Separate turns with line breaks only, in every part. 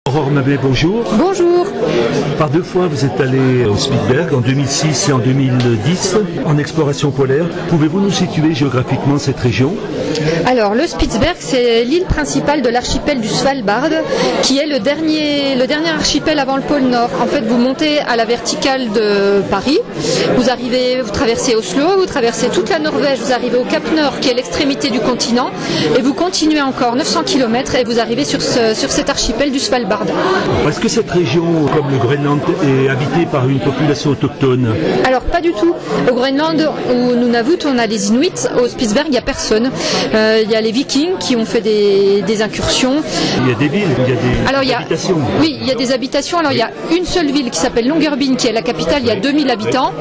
Aurore Mabet, bonjour.
Bonjour.
Par 2 fois, vous êtes allé au Spitzberg, en 2006 et en 2010, en exploration polaire. Pouvez-vous nous situer géographiquement cette région?
Alors, le Spitzberg, c'est l'île principale de l'archipel du Svalbard, qui est le dernier archipel avant le pôle Nord. En fait, vous montez à la verticale de Paris, vous traversez Oslo, vous traversez toute la Norvège, vous arrivez au Cap Nord, qui est l'extrémité du continent, et vous continuez encore 900 km et vous arrivez sur cet archipel du Svalbard.
Est-ce que cette région, comme le Groenland, est habitée par une population autochtone?
Alors, pas du tout. Au Groenland, où Nunavut, on a les Inuits. Au Spitzberg, il n'y a personne. Il y a les Vikings qui ont fait des incursions.
Il y a des villes, il y a des habitations.
Oui, il y a des habitations. Alors, il y a une seule ville qui s'appelle Longyearbyen, qui est la capitale. Il y a 2000 habitants.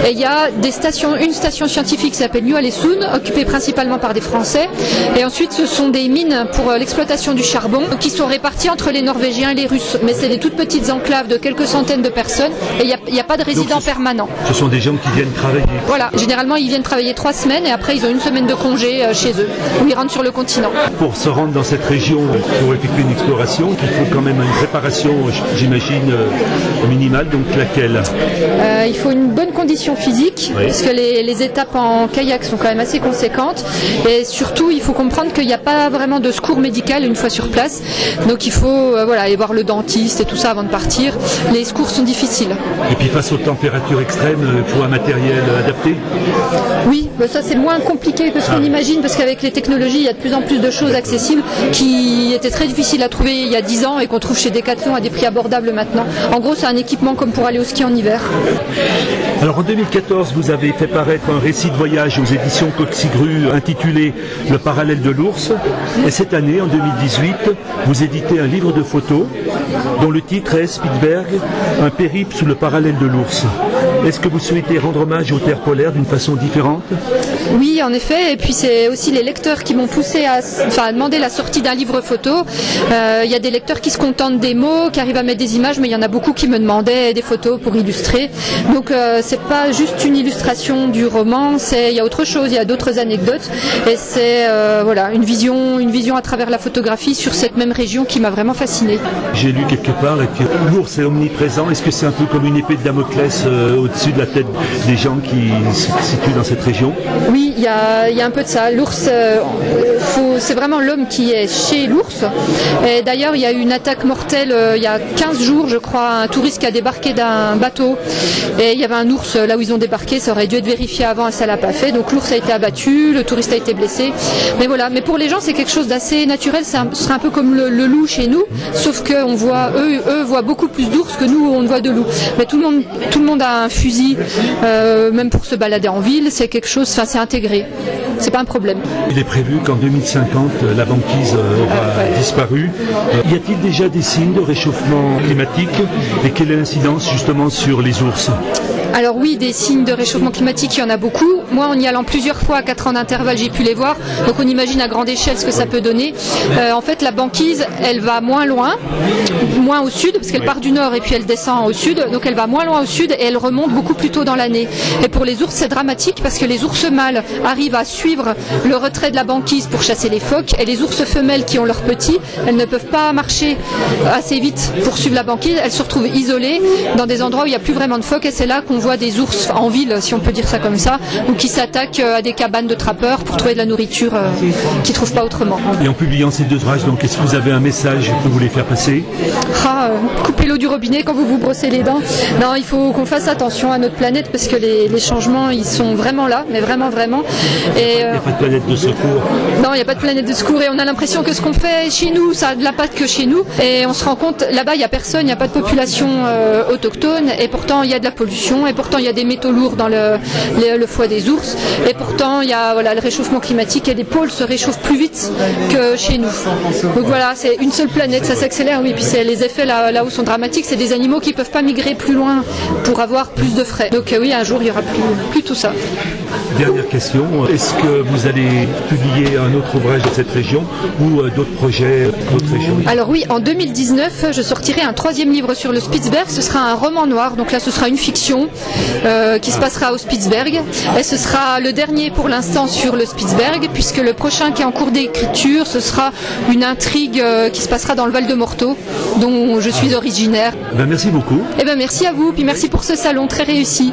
Et il y a une station scientifique qui s'appelle Ny-Ålesund, occupée principalement par des Français. Et ensuite, ce sont des mines pour l'exploitation du charbon, qui sont réparties entre les Norvégiens et les Russes. Mais c'est des toutes petites enclaves de quelques centaines de personnes. Et il n'y a pas de résidents permanents.
Ce sont des gens qui viennent travailler.
Voilà, généralement ils viennent travailler 3 semaines et après ils ont 1 semaine de congé chez eux, où ils rentrent sur le continent.
Pour se rendre dans cette région, pour effectuer une exploration, il faut quand même une préparation, j'imagine, minimale, donc laquelle?
Il faut une bonne condition physique, oui, parce que les étapes en kayak sont quand même assez conséquentes, et surtout il faut comprendre qu'il n'y a pas vraiment de secours médical une fois sur place, donc il faut aller voir le dentiste et tout ça avant de partir. Les secours sont difficiles.
Et puis face aux températures extrêmes, il faut un matériel adapté?
Oui, ça c'est moins compliqué que ce qu'on imagine, parce qu'avec les technologies, il y a de plus en plus de choses accessibles qui étaient très difficiles à trouver il y a 10 ans et qu'on trouve chez Decathlon à des prix abordables maintenant. En gros, c'est un équipement comme pour aller au ski en hiver.
Alors en 2014, vous avez fait paraître un récit de voyage aux éditions Coxigru intitulé Le parallèle de l'ours. Et cette année, en 2018, vous éditez un livre de photos dont le titre est Spitzberg, un périple sous le parallèle de l'ours. Est-ce que vous souhaitez rendre hommage aux terres polaires d'une façon différente?
Oui, en effet, et puis c'est aussi les lecteurs qui m'ont poussé à demander la sortie d'un livre photo. Il y a des lecteurs qui se contentent des mots, qui arrivent à mettre des images, mais il y en a beaucoup qui me demandaient des photos pour illustrer. Donc c'est pas juste une illustration du roman, il y a autre chose, il y a d'autres anecdotes, et c'est une vision à travers la photographie sur cette même région qui m'a vraiment fascinée.
J'ai lu quelque part que l'ours est omniprésent. Est-ce que c'est un peu comme une épée de Damoclès au-dessus de la tête des gens qui se situent dans cette région?
Oui, il y a un peu de ça. L'ours, c'est vraiment l'homme qui est chez l'ours. Et d'ailleurs, il y a eu une attaque mortelle il y a 15 jours, je crois, un touriste qui a débarqué d'un bateau. Et il y avait un ours là où ils ont débarqué, ça aurait dû être vérifié avant et ça l'a pas fait. Donc l'ours a été abattu, le touriste a été blessé. Mais voilà, mais pour les gens, c'est quelque chose d'assez naturel. Ce serait un peu comme le loup chez nous, sauf que eux voient beaucoup plus d'ours que nous, on voit de loups. Mais tout le monde a un fusil, même pour se balader en ville, c'est quelque chose, c'est intégré. C'est pas un problème.
Il est prévu qu'en 2050, la banquise aura disparu. Y a-t-il déjà des signes de réchauffement climatique et quelle est l'incidence justement sur les ours?
Alors oui, des signes de réchauffement climatique, il y en a beaucoup. Moi, en y allant plusieurs fois à 4 ans d'intervalle, j'ai pu les voir. Donc on imagine à grande échelle ce que ça peut donner. En fait, la banquise, elle va moins loin, moins au sud, parce qu'elle part du nord et puis elle descend au sud. Donc elle va moins loin au sud et elle remonte beaucoup plus tôt dans l'année. Et pour les ours, c'est dramatique parce que les ours mâles arrivent à suivre le retrait de la banquise pour chasser les phoques. Et les ours femelles qui ont leurs petits, elles ne peuvent pas marcher assez vite pour suivre la banquise. Elles se retrouvent isolées dans des endroits où il n'y a plus vraiment de phoques. Et c'est là qu'on voit des ours en ville, si on peut dire ça comme ça, ou qui s'attaquent à des cabanes de trappeurs pour trouver de la nourriture qu'ils ne trouvent pas autrement.
Et en publiant ces 2 ouvrages, donc, est-ce que vous avez un message que vous voulez faire passer?
Coupez l'eau du robinet quand vous vous brossez les dents. Non, il faut qu'on fasse attention à notre planète parce que les changements, ils sont vraiment là, mais vraiment. Et,
il n'y a pas de planète de secours.
Non, il n'y a pas de planète de secours et on a l'impression que ce qu'on fait chez nous, ça a de l'impact que chez nous. Et on se rend compte, là-bas, il n'y a personne, il n'y a pas de population autochtone et pourtant il y a de la pollution et pourtant il y a des métaux lourds dans le foie des ours et pourtant il y a le réchauffement climatique et les pôles se réchauffent plus vite que chez nous. Donc voilà, c'est une seule planète, ça s'accélère, oui, puis les effets là-haut sont dramatiques, c'est des animaux qui ne peuvent pas migrer plus loin pour avoir plus de frais. Donc oui, un jour il n'y aura plus tout ça.
Dernière question, est-ce que vous allez publier un autre ouvrage de cette région ou d'autres projets d'autres régions?
Alors oui, en 2019, je sortirai un 3e livre sur le Spitzberg, ce sera un roman noir, donc là ce sera une fiction qui se passera au Spitzberg. Et ce sera le dernier pour l'instant sur le Spitzberg, puisque le prochain qui est en cours d'écriture, ce sera une intrigue qui se passera dans le Val de Morteau, dont je suis originaire.
Merci beaucoup.
Merci à vous, puis merci pour ce salon très réussi.